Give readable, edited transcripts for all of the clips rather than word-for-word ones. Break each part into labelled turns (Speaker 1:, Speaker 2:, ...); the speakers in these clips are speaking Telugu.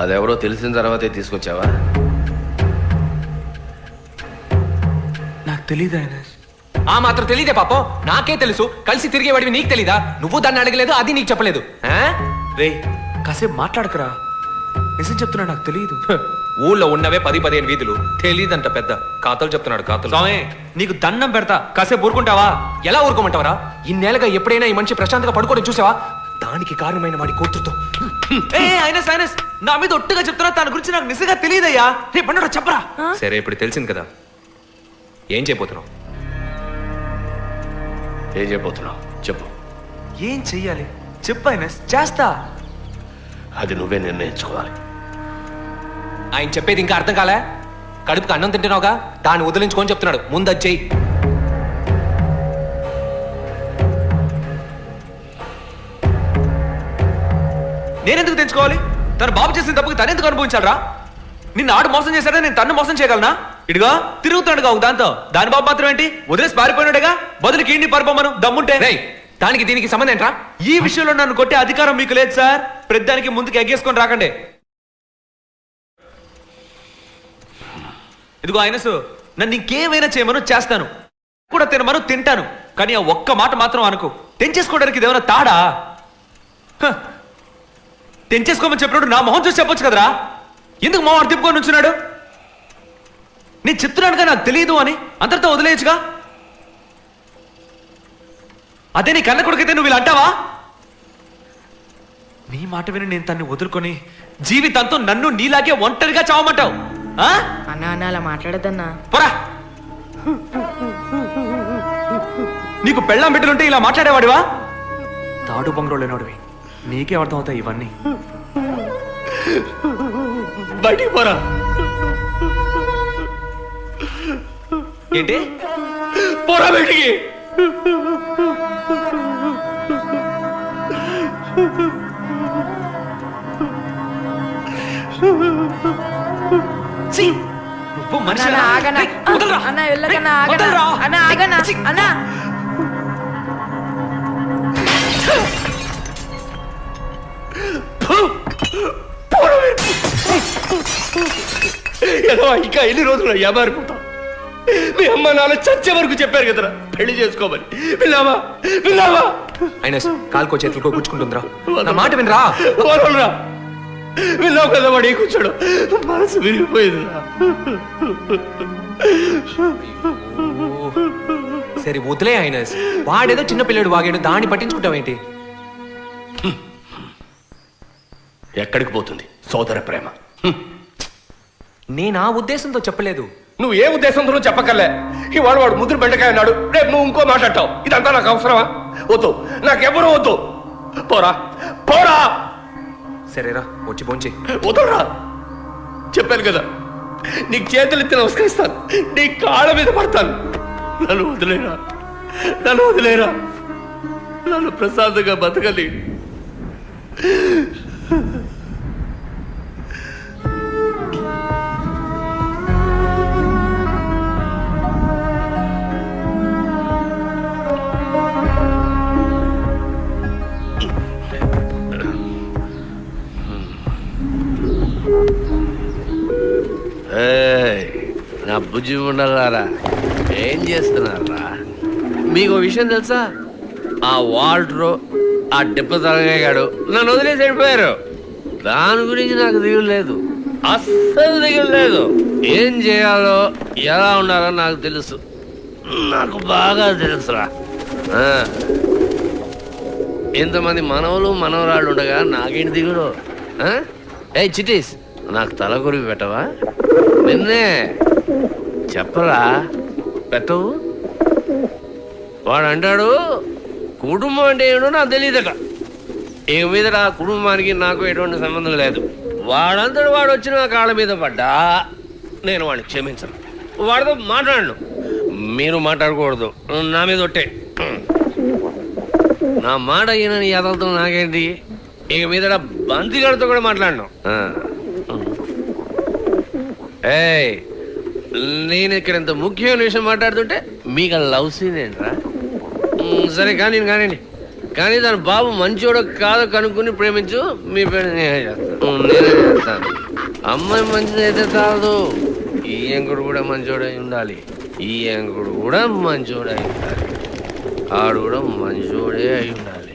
Speaker 1: అదెవరో తెలిసిన తర్వాతే తీసుకొచ్చావా?
Speaker 2: నాకు తెలీదు ఐనస్.
Speaker 3: ఆ మాత్రం తెలీదే పాపం? నాకే తెలుసు. కలిసి తిరిగేవాడివి నీకు తెలీదా? నువ్వు దాన్ని అడగలేదు, అది నీకు చెప్పలేదు.
Speaker 2: రే కాసేపు మాట్లాడకరా, నిజం చెప్తున్నా నాకు తెలియదు.
Speaker 3: ఊళ్ళో ఉన్నవే 10-15 వీధులు, తెలీదంట పెద్ద కాతలు చెప్తున్నాడు. కాతలు
Speaker 2: స్వామి నీకు దండం పెడతా, కాసేపు ఊరుకుంటావా?
Speaker 3: ఎలా ఊరుకోమంటావరా? ఇన్నేళ్ళగా ఎప్పుడైనా ఈ మనిషి ప్రశాంతంగా పడుకోవడం చూసావా? దానికి కారణమైన వాడి కూతురుతో.
Speaker 2: ఐనస్ ఐనస్ నా మీద ఒట్టుగా చెప్తున్నా, తన గురించి నాకు నిజంగా తెలియదయ్యా. రే పండుగ చెప్పరా.
Speaker 3: సరే ఇప్పుడు తెలిసింది కదా, ఏం చేయబోతున్నావు?
Speaker 1: ఏం చేయబోతున్నావు చెప్పు.
Speaker 2: ఏం చెయ్యాలి చెప్పు ఐనస్, చేస్తా.
Speaker 1: అది నువ్వే నిర్ణయించుకోవాలి.
Speaker 3: ఆయన చెప్పేది ఇంకా అర్థం కాలే? కడుపుకి అన్నం తింటున్నావుగా, దాన్ని వదిలించుకొని చెప్తున్నాడు. ముందు అది చెయ్యి.
Speaker 2: నేనెందుకు తెచ్చుకోవాలి? తన బాబు చేసిన తప్పుకి తనెందుకు అనుభవించాలరా? నిన్ను ఆడు మోసం చేశాడే, నేను తన్ను మోసం చేయగలనా? ఇడిగా తిరుగుతాడుగా దాంతో. దాని బాబు మాత్రం ఏంటి, వదిలేసి పారిపోయినాడుగా. బదులు కీడిని పారిపోమను దమ్ముంటే.
Speaker 3: దానికి దీనికి సంబంధం ఏంట్రా?
Speaker 2: ఈ విషయంలో నన్ను కొట్టే అధికారం మీకు లేదు సార్. ప్రతిదానికి ముందుకు ఎగ్గేసుకొని రాకండి. ఇదిగో ఐనసు, నన్ను ఇంకేమైనా చేయమను చేస్తాను, కూడా తినమను తింటాను. కానీ ఆ ఒక్క మాట మాత్రం అనుకో. తెంచేసుకోవడానికి ఇదేమైనా తాడా? తెంచేసుకోమని చెప్పినప్పుడు నా మొహం చూసి చెప్పొచ్చు కదరా. ఎందుకు మొహం తిప్పుకొని ఉంచున్నాడు? నేను చెప్తున్నానుగా నాకు తెలియదు అని, అంతటితో వదిలేయచ్చుగా. అదే నీ కన్న కొడుకైతే నువ్వు ఇలా అంటావా? నీ మాట విని నేను తన్ని వదులుకొని జీవితంతో నన్ను నీలాగే ఒంటరిగా చావమంటావు?
Speaker 4: అన్నా అన్న అలా మాట్లాడద్దన్నా.
Speaker 2: పోరా. నీకు పెళ్ళాం బిడ్డలుంటే ఇలా మాట్లాడేవాడివా? తాడు పొంగరోళ్ళు లేనోడివి, నీకే అర్థం అవుతాయి ఇవన్నీ. బయటికి పోరా. ఏంటి? పోరా బయటికి. నువ్వు మనిషి
Speaker 4: అన్న వెళ్ళకన్నా, ఆగనా అన్న, ఆగనా అన్న.
Speaker 1: ఇంకా ఎన్ని రోజులు ఎమారిపోతాం? మీ అమ్మ నాన్న చచ్చే వరకు చెప్పారు కదరా పెళ్లి చేసుకోమని. విన్నావా? విన్నావా?
Speaker 3: అయినా కాలుకో చేతులకో గుచ్చుకుంటుందిరా. నా మాట వినరా.
Speaker 1: విన్నావు కదా వాడు కూర్చోడు. మనసు విరిగిపోయిందిరా.
Speaker 3: సరే వదిలే అయినా. వాడేదో చిన్న పిల్లడు వాగాడు, దాన్ని పట్టించుకుంటావేంటి?
Speaker 1: ఎక్కడికి పోతుంది సోదర ప్రేమ?
Speaker 3: నేను ఆ ఉద్దేశంతో చెప్పలేదు.
Speaker 1: నువ్వు ఏ ఉద్దేశంతో చెప్పకలే. ఇవాళ వాడు ముద్దురు బెండకాయ అన్నాడు, రేపు నువ్వు ఇంకో మాట్లాడతావు. ఇదంతా నాకు అవసరమా? వద్దు, నాకెవరూ వద్దు. పోరా పోరా.
Speaker 3: సరేరా వచ్చి పోంచి.
Speaker 1: వదలరా. చెప్పాను కదా, నీకు చేతులు ఎత్తి నమస్కరిస్తాను, నీ కాళ్ళ మీద పడతాను. నన్ను వదిలేరా, నన్ను వదిలేరా. నన్ను ప్రశాంతంగా బతకలి. నా బుజ్జి ఉండాలారా, ఏం చేస్తున్నారా? మీకు విషయం తెలుసా? ఆ వాల్టరు, ఆ డిప్ప తలగాడు నన్ను వదిలేసి వెళ్ళిపోయారు. దాని గురించి నాకు దిగులు లేదు, అస్సలు దిగులు లేదు. ఏం చేయాలో ఎలా ఉండాలో నాకు తెలుసు, నాకు బాగా తెలుసురా. ఇంతమంది మనవలు మనవరాళ్ళు ఉండగా నాకేంటి దిగులు? ఏ చిటీస్, నాకు తల కొరికి పెట్టవా? నిన్నే చెప్పరా పెట్టవు. వాడు అంటాడు కుటుంబం అంటే ఏమిటో నాకు తెలియదట. ఇక మీద ఆ కుటుంబానికి నాకు ఎటువంటి సంబంధం లేదు. వాడంతటి వాడు వచ్చి నా కాళ్ళ మీద పడ్డా నేను వాడిని క్షమించను. వాడితో మాట్లాడను, మీరు మాట్లాడకూడదు. నా మీద ఒట్టే. నా మాట అయిన ఎదలతో నాకేంటి? ఇక మీద బంతిగాడితో కూడా మాట్లాడను. ఏయ్, నేను ఇక్కడ ఇంత ముఖ్యమైన విషయం మాట్లాడుతుంటే మీకు లవ్ సీన్ ఏంట్రా? సరే కానీ కానివ్వండి, కానీ దాని బాబు మంచోడో కాదో కనుక్కుని ప్రేమించు. మీ పేరు నేనే చేస్తాను. చేస్తాను. అమ్మాయి మంచిదైతే కాదు, ఈ ఎంకుడు కూడా మంచోడై ఉండాలి. ఈ ఎంకుడు కూడా మంచోడై ఉండాలి. ఆడు కూడా మంచోడే అయి ఉండాలి.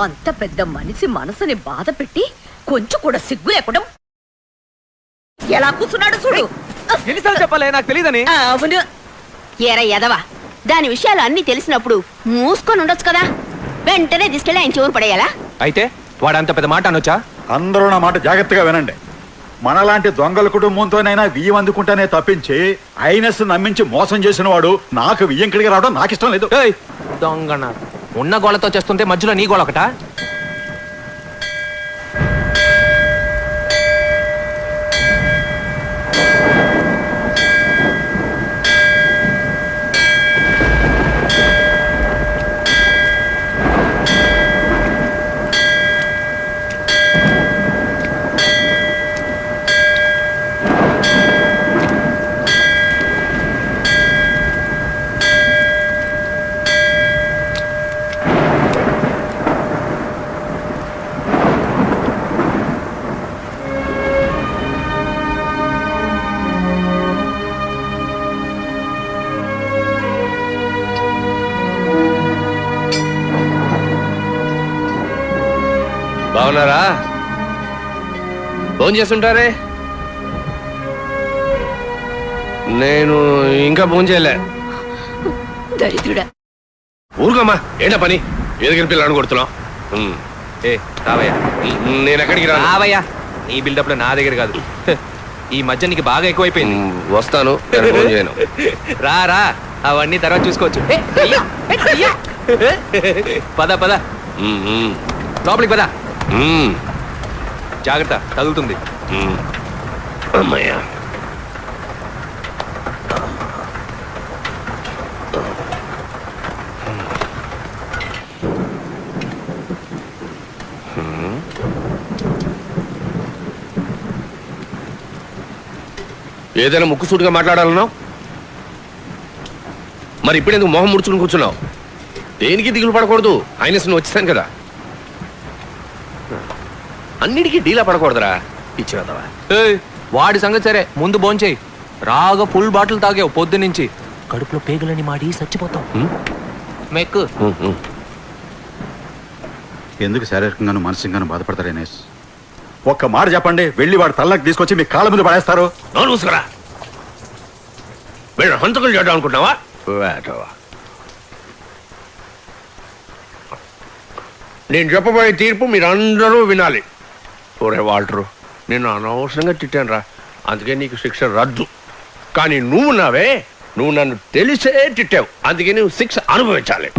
Speaker 5: అంత పెద్ద మనిషి మనసుని బాధ పెట్టి కొంచెం కూడా సిగ్గు లేకుండా ఎలా కూర్చున్నాడు చూడు.
Speaker 2: ఎన్నిసార్లు చెప్పాలి నాకు తెలియదని?
Speaker 5: అవును.
Speaker 6: ఏరా యదవా, దాని విషయాలు అన్ని తెలిసినప్పుడు మూసుకొని ఉండొచ్చు కదా. వెంటనే తీసుకెళ్ళి ఆయన చెవులు పడేయాలా?
Speaker 3: అయితే వాడు అంత పెద్ద మాట అనొచ్చా?
Speaker 7: అందరూ నా మాట జాగ్రత్తగా వినండి. మనలాంటి దొంగల కుటుంబంతోనైనా బియ్యం అందుకుంటానే తప్పించి ఐనస్ నమ్మించి మోసం చేసిన వాడు నాకు బియ్యం కడిగి రావడం నాకు ఇష్టం లేదు.
Speaker 3: ఏయ్, దొంగన ఉన్న గోళతో చేస్తుంటే మధ్యలో నీ గోళ ఒకటా?
Speaker 1: బాగున్నారా? ఫోన్ చేస్తుంటారే. నేను ఇంకా ఫోన్ చేయలే.
Speaker 5: దరిద్రుడా.
Speaker 1: ఊరుకోమ్మా, ఏంటా పని? ఎదుగిన పిల్లని కొడుతున్నావు.
Speaker 3: ఏ రావయ్యా.
Speaker 1: నేను ఎక్కడికి రా?
Speaker 3: రావయ్యా, నీ బిల్డప్ లో నా దగ్గర కాదు. ఈ మధ్య నీకు బాగా ఎక్కువైపోయింది.
Speaker 1: వస్తాను, నేను ఫోన్ చేయను.
Speaker 3: రా రా, అవన్నీ తర్వాత చూసుకోవచ్చు. పద పద, లోపలికి పద. జాగ్రత్త, తగులుతుంది.
Speaker 1: అమ్మయ్యా. ఏదైనా ముక్కుసూటిగా మాట్లాడాలన్నావు, మరి ఇప్పుడు ఎందుకు మొహం ముడుచుకుని కూర్చున్నావు? దేనికి దిగులు పడకూడదు, ఆయన నువ్వు వచ్చేసాను కదా. అన్నిటికీ డీలా పడకూడదురా, ఇచ్చేద్దావా?
Speaker 3: వాడి సంగతి సరే, ముందు భోంచేయి. రాగా ఫుల్ బాటిల్ తాగావు పొద్దు నుంచి, కడుపులో పేగులని మాడి చచ్చిపోతావు. మెక్కు.
Speaker 7: ఎందుకు శారీరకంగాను మానసికంగాను బాధపడతారు ఎనేస్? ఒక్క మాట చెప్పండి, వెళ్ళి వాడు తల్లకి తీసుకొచ్చి మీ కాళ్ళ ముందు పడేస్తారు.
Speaker 1: నోరు మూసుకురా. వీళ్ళు హంతకులు చేయడం అనుకుంటున్నావా? నేను చెప్పబోయే తీర్పు మీరు అందరూ వినాలి. ఒరే వాల్టరు, నేను అనవసరంగా తిట్టాను రా, అందుకే నీకు శిక్ష రద్దు. కానీ నువ్వు నన్ను తెలిసే తిట్టావు, అందుకే నువ్వు శిక్ష అనుభవించాలి.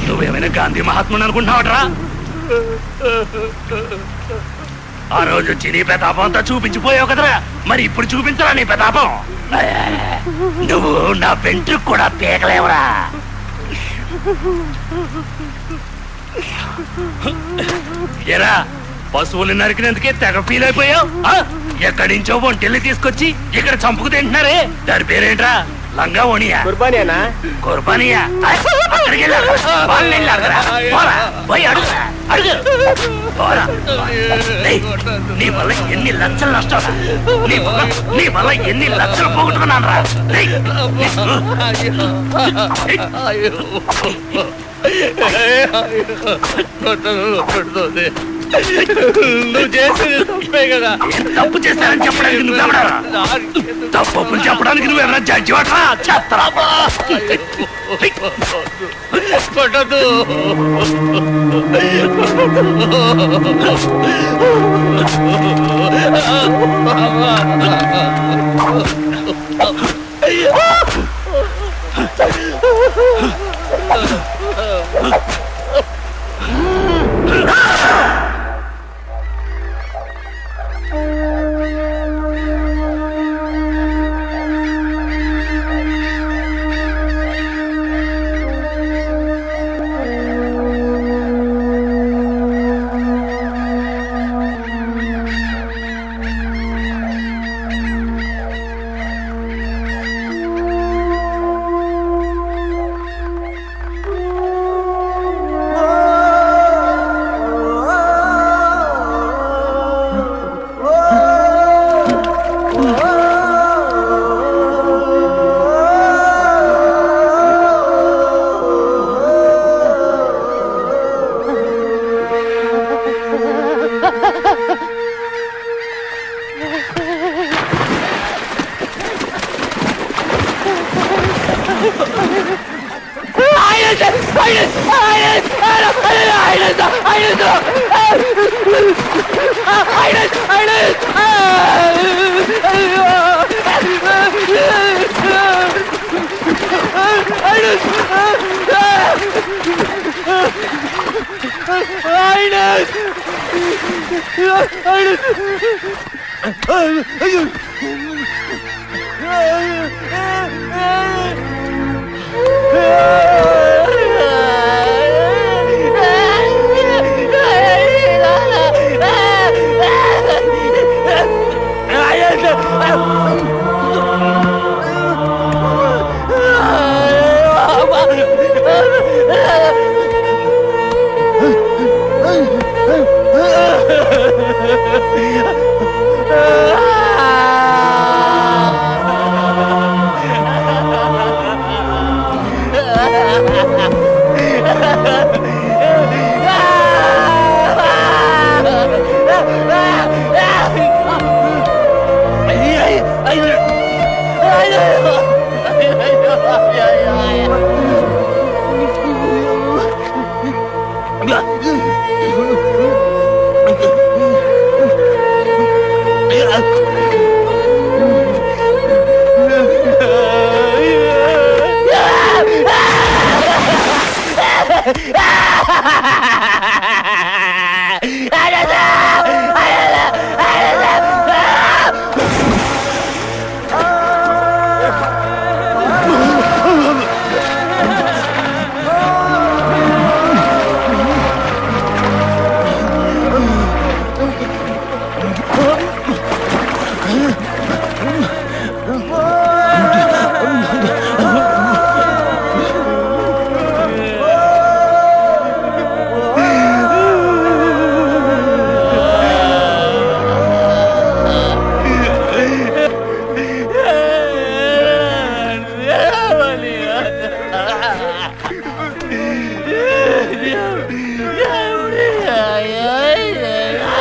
Speaker 8: నువ్వేమైనా గాంధీ మహాత్ముని అనుకుంటున్నావట్రా? ఆ రోజు వచ్చి నీ ప్రతాపం అంతా చూపించిపోయావు కదరా, మరి ఇప్పుడు చూపించరా నీ ప్రతాపం? నువ్వు నా వెంట్రుకు కూడా పీకలేవరా. ఎరా, పశువులు నరికినందుకే తెగ ఫీల్ అయిపోయావు. ఎక్కడి నుంచో ఒంటెల్ని తీసుకొచ్చి ఇక్కడ చంపుకు తింటున్నారే, దాని పేరేంట్రా? లంగా ఓనియా?
Speaker 1: కుర్బానియానా?
Speaker 8: కుర్బానియా? అక్కడికి వెళ్ళారు, వాళ్ళని వెళ్ళారురా. పోరా, పోయి అడుగు అడుగు. పోరా. నీ వల్ల ఎన్ని లక్షలు నష్టం, నీ వల్ల ఎన్ని లక్షలు పోగొట్టుకున్నాను రా.
Speaker 1: నువ్వు చేసేది తప్పే కదా.
Speaker 8: తప్పు చేస్తానని చెప్పడానికి నువ్వెవడా? తప్పు చెప్పడానికి నువ్వెవరా? జడ్జి వాటరా చేస్తారా?
Speaker 1: కొట్టదు.
Speaker 8: Yeah.